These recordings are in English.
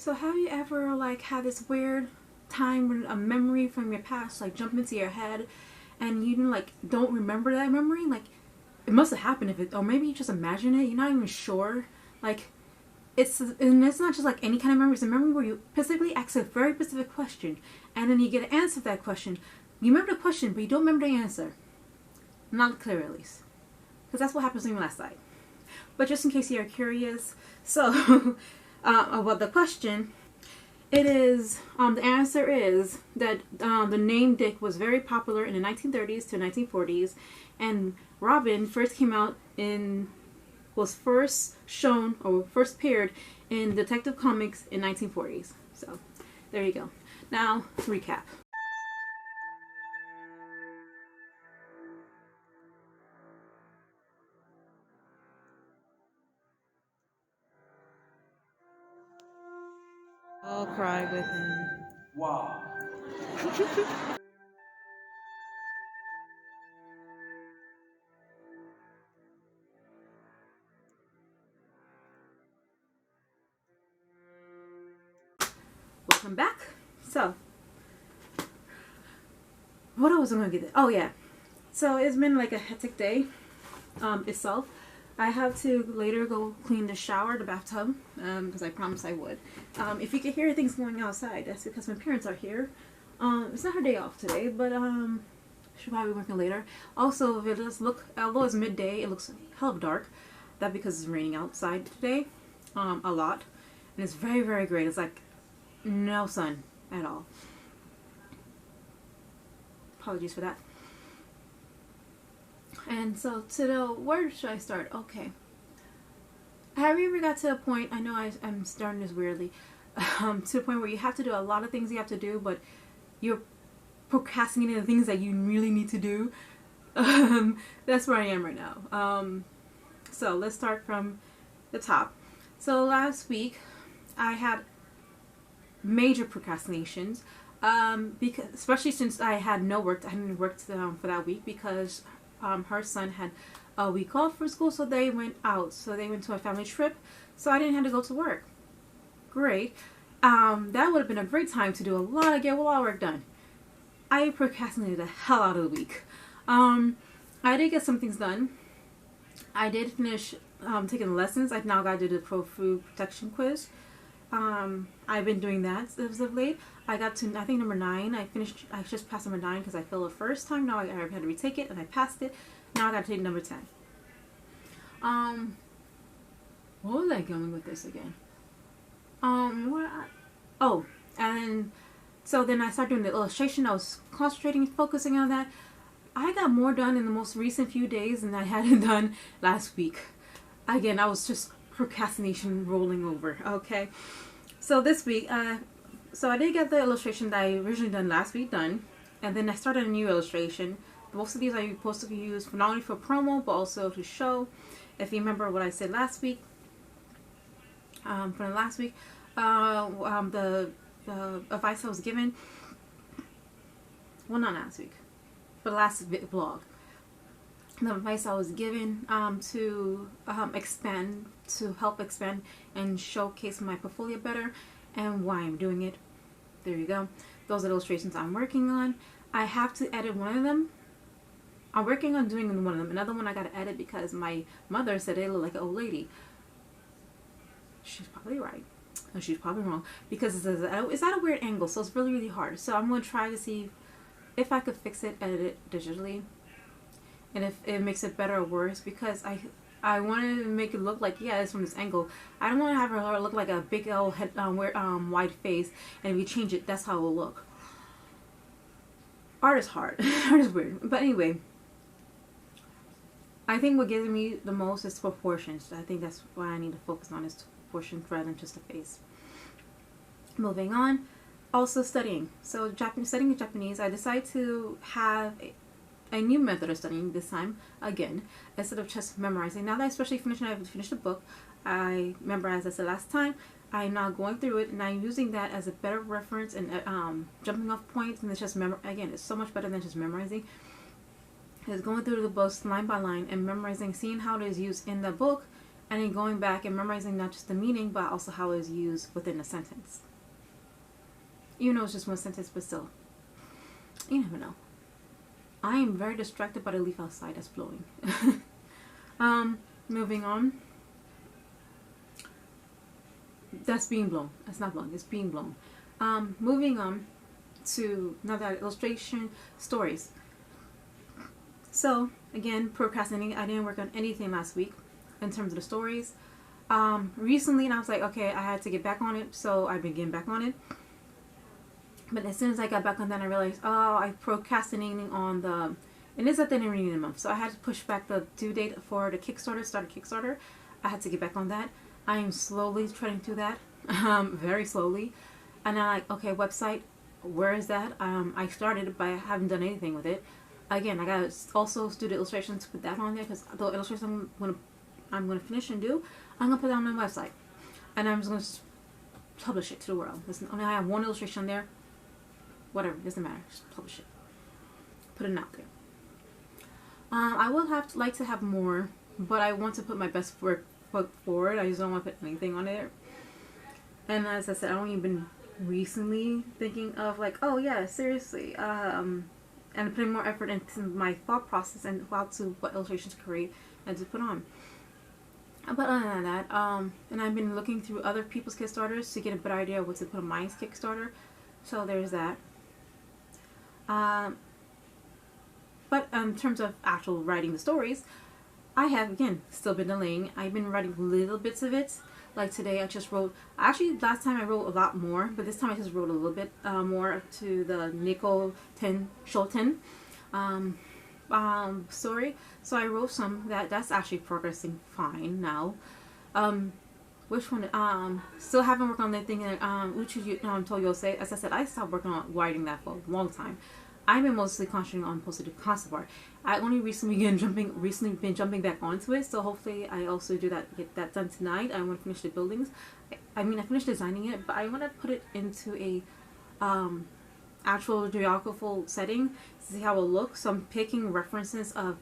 So have you ever like had this weird time when a memory from your past like jump into your head and you like don't remember that memory? Like it must have happened if it, or maybe you just imagine it. You're not even sure. Like and it's not just like any kind of memory. It's a memory where you specifically ask a very specific question and then you get an answer to that question. You remember the question, but you don't remember the answer. Not clear at least, because that's what happens to me last night. But just in case you're curious, so about the question, it is the answer is that the name Dick was very popular in the 1930s to 1940s, and Robin was first shown or first appeared in Detective Comics in 1940s. So there you go. Now recap. I'll cry with him. Wow. Welcome back. So, what I was going to get? Oh yeah. So it's been like a hectic day. Itself. I have to later go clean the shower, the bathtub, because I promised I would. If you can hear things going outside, that's because my parents are here. It's not her day off today, but she'll probably be working later. Also, if it does look, although it's midday, it looks hell of dark. That's because it's raining outside today, a lot, and it's very, very gray. It's like no sun at all. Apologies for that. And so where should I start? Okay. Have you ever got to a point, I know I'm starting this weirdly, to the point where you have to do a lot of things you have to do, but you're procrastinating the things that you really need to do? That's where I am right now. So let's start from the top. So last week, I had major procrastinations, because especially since I had no work, I hadn't worked for that week because her son had a week off for school, so they went out. So they went to a family trip, so I didn't have to go to work. Great. That would have been a great time to do get a lot of work done. I procrastinated the hell out of the week. I did get some things done. I did finish taking lessons. I've now got to do the Pro Food Protection quiz. I've been doing that as of late. I got to, I think, number 9. I just passed number 9 because I failed the first time. Now I had to retake it and I passed it. Now I got to take number 10. What was I going with this again? Oh, and so then I started doing the illustration. I was concentrating, focusing on that. I got more done in the most recent few days than I had done last week. Again, I was just procrastination rolling over. Okay, so this week, so I did get the illustration that I originally done last week done, and then I started a new illustration. Most of these are supposed to be used not only for promo but also to show. If you remember what I said last week, from last week, the advice I was given. Well, not last week, but last vlog. The advice I was given to help expand and showcase my portfolio better and why I'm doing it. There you go. Those are illustrations I'm working on. I have to edit one of them. I'm working on doing one of them. Another one I got to edit because my mother said they look like an old lady. She's probably right. And she's probably wrong because it's at a weird angle, so it's really, really hard. So I'm going to try to see if I could fix it, edit it digitally, and if it makes it better or worse, because I wanted to make it look like, yeah, it's from this angle. I don't want to have her look like a big old head, wide face, and if you change it, that's how it will look. Art is hard. Art is weird. But anyway, I think what gives me the most is proportions. I think that's what I need to focus on, is proportions rather than just the face. Moving on. Also studying. So studying Japanese, I decided to have a new method of studying this time again, instead of just memorizing. Now that I especially finished the book, I remember, as I said last time, I'm now going through it and I'm using that as a better reference and jumping off points, and it's just again, it's so much better than just memorizing. It's going through the books line by line and memorizing, seeing how it is used in the book, and then going back and memorizing not just the meaning, but also how it is used within a sentence. Even though it's just one sentence, but still, you never know. I am very distracted by the leaf outside that's blowing. Moving on. That's being blown. That's not blown. It's being blown. Moving on to another illustration, stories. So again, procrastinating. I didn't work on anything last week in terms of the stories. Recently, and I was like, okay, I had to get back on it, so I've been getting back on it. But as soon as I got back on that, I realized, oh, I'm procrastinating on the, and it's at the end of the month, so I had to push back the due date for the Kickstarter, start a Kickstarter. I had to get back on that. I am slowly trying to do that, very slowly. And I'm like, okay, website, where is that? I started it, but I haven't done anything with it. Again, I gotta also do the illustrations, put that on there, because the illustrations I'm gonna finish and do, I'm gonna put it on my website, and I'm just gonna publish it to the world. Listen, I mean, I have one illustration there. Whatever, doesn't matter. Just publish it. Put it out there. I will like to have more, but I want to put my best foot forward. I just don't want to put anything on there. And as I said, I've only been recently thinking of like, oh yeah, seriously, and putting more effort into my thought process and what illustrations to create and to put on. But other than that, and I've been looking through other people's Kickstarters to get a better idea of what to put on my Kickstarter. So there's that. But in terms of actual writing the stories, I have, again, still been delaying. I've been writing little bits of it. Like today I just wrote, actually last time I wrote a lot more, but this time I just wrote a little bit more to the Nico Shoten story. So I wrote some that's actually progressing fine now. Which one? Still haven't worked on that thing that Uchu Toyose. As I said, I stopped working on writing that for a long time. I've been mostly concentrating on posted concept art. I only recently been jumping back onto it, so hopefully I also get that done tonight. I want to finish the buildings. I finished designing it, but I want to put it into a actual geographical setting to see how it looks. So I'm picking references of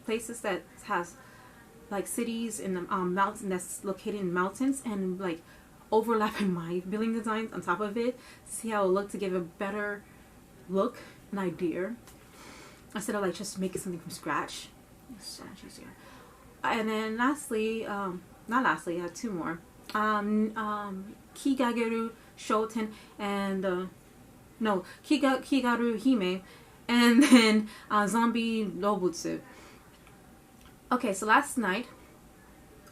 places that has like cities in the mountain that's located in mountains, and like overlapping my building designs on top of it to see how it looked, to give a better look, an idea, instead of like just making something from scratch. It's so much easier. And then lastly, not lastly, I have two more. Kigageru Shoten and Kigaru Hime, and then Zombie Robutsu. Okay, so last night,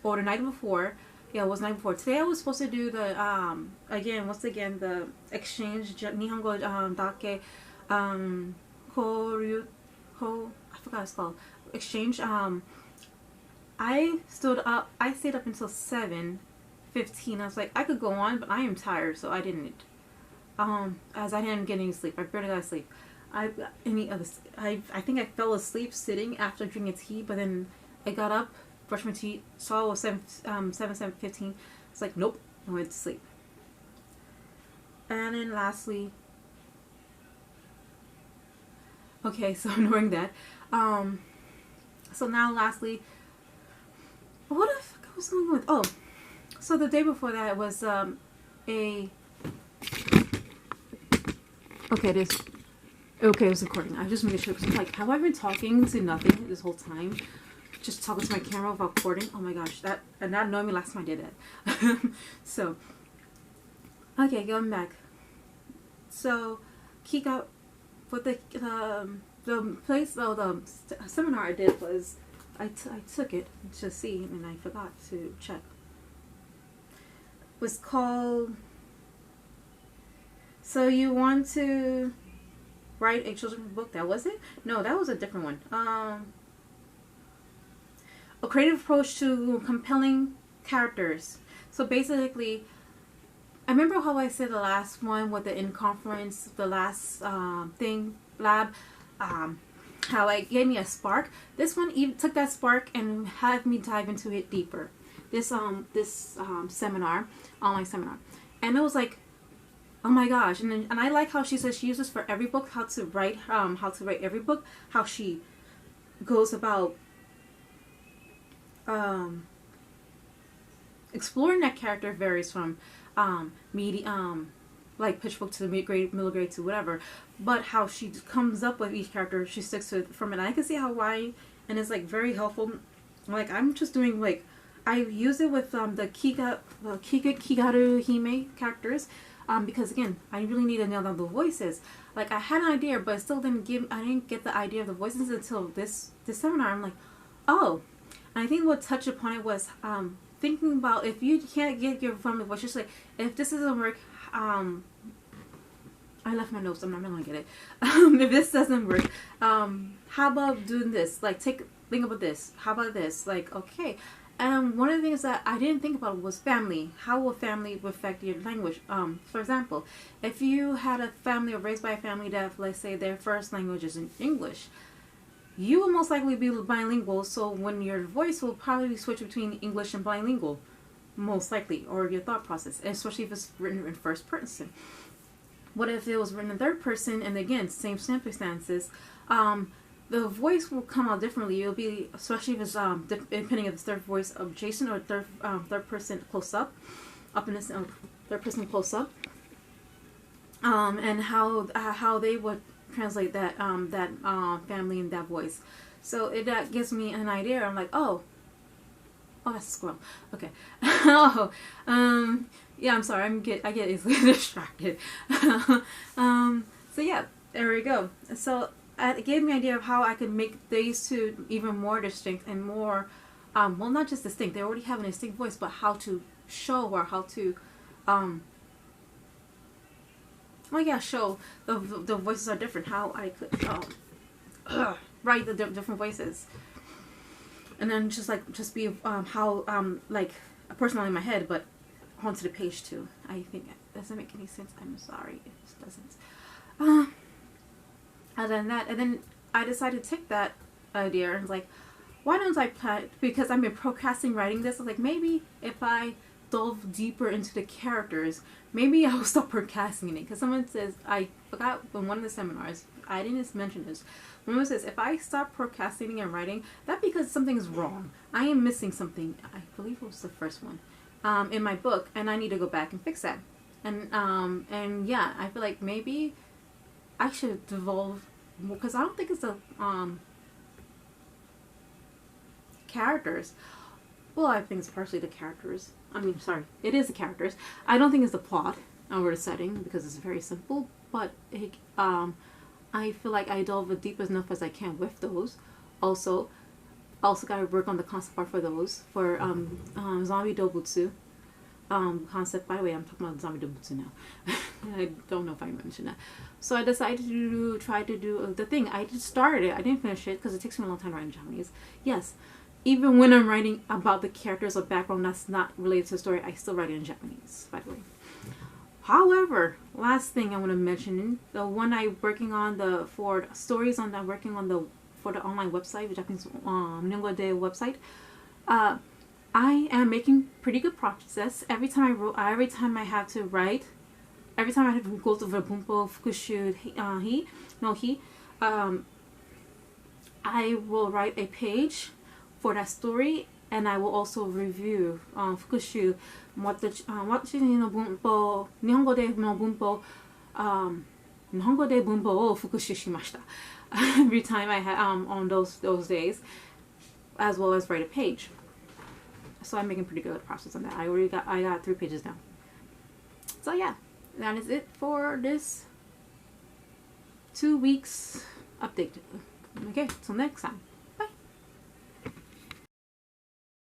or the night before, yeah, it was the night before. Today I was supposed to do the, once again, the exchange, Nihongo Dake, Koryu, I forgot what it's called, exchange. I stayed up until 7:15. I was like, I could go on, but I am tired, so I didn't. As I didn't get any sleep. I barely got sleep. I think I fell asleep sitting after drinking tea, but then I got up, brushed my teeth, saw it was 7:15. It's like, nope, I went to sleep. And then lastly, okay, so ignoring that. So now lastly, what the fuck was going on with? Oh, so the day before that was okay, it is. Okay, it was recording. I just made sure, because like, have I been talking to nothing this whole time? Just talking to my camera without recording? Oh my gosh, and not knowing me last time I did that. So, okay, going back. So, Kika, what the place, the seminar I did was, I took it to see, and I forgot to check. It was called, So You Want to Write a Children's Book? That was it? No, that was a different one. A creative approach to compelling characters. So basically, I remember how I said the last one with the in conference, the last lab, how it gave me a spark. This one even took that spark and had me dive into it deeper. This seminar, online seminar, and it was like, oh my gosh. And I like how she says she uses for every book how to write every book, how she goes about exploring that character varies from like pitchbook to the grade, middle grade to whatever, but how she comes up with each character, she sticks to it from it. I can see how why, and it's like very helpful. Like I'm just doing like I use it with the Kigaru Hime characters, because again I really need to nail down the voices. Like I had an idea, but I still didn't get the idea of the voices until this seminar. I'm like, oh, and I think what touched upon it was thinking about if you can't get your family voice, just like if this doesn't work. I left my notes. I'm not gonna get it. If this doesn't work, how about doing this? Like, think about this. How about this? Like, okay. And one of the things that I didn't think about was family. How will family affect your language? For example, if you had a family or raised by a family that, let's say, their first language is in English, you will most likely be bilingual. So when your voice will probably switch between English and bilingual. Most likely, or your thought process, especially if it's written in first person. What if it was written in third person, and again, same circumstances, the voice will come out differently. It'll be, especially if it's depending if it's third voice adjacent or third person close up, in this third person close up, and how they would translate that family in that voice. So that gives me an idea. I'm like, oh, that's a squirrel. Okay. Oh, yeah, I'm sorry. I get easily distracted. So yeah, there we go. So it gave me an idea of how I could make these two even more distinct and more, well, not just distinct. They already have a distinct voice, but how to show or how to, show the voices are different. How I could write the different voices. And then just be how like personally in my head, but onto the page too. I think it doesn't make any sense. I'm sorry if it doesn't. Other than that, and then I decided to take that idea and like, why don't I because I've been procrastinating writing this. I was like, maybe if I delve deeper into the characters, maybe I'll stop procrastinating. Because someone says, I forgot in one of the seminars, I didn't mention this. Someone says, if I stop procrastinating and writing, that's because something's wrong. I am missing something. I believe it was the first one in my book, and I need to go back and fix that. And yeah, I feel like maybe I should devolve, because I don't think it's the characters. Well, I think it's partially the characters. I mean, sorry, it is the characters. I don't think it's the plot or the setting, because it's very simple, but it, I feel like I delve deep enough as I can with those. Also got to work on the concept art for those. For zombie dobutsu concept. By the way, I'm talking about zombie dobutsu now. I don't know if I mentioned that. So I decided to try to do the thing. I just started it. I didn't finish it because it takes me a long time to write in Japanese. Yes, even when I'm writing about the characters or background that's not related to the story, I still write it in Japanese, by the way. However, last thing I want to mention, the one I'm working on for stories I'm working on for the online website, the Japanese Nihongo de website. I am making pretty good progress. Every time I have to write, every time I have to go to the bunpo fukushu I will write a page for that story, and I will also review fukushu no bunpo, Nihongo de no bunpo, Nihongo de bunpo o fukushu shimashita. Every time I have on those days, as well as write a page. So I'm making pretty good process on that. I got 3 pages down. So yeah, that is it for this 2 weeks update. Okay, till next time.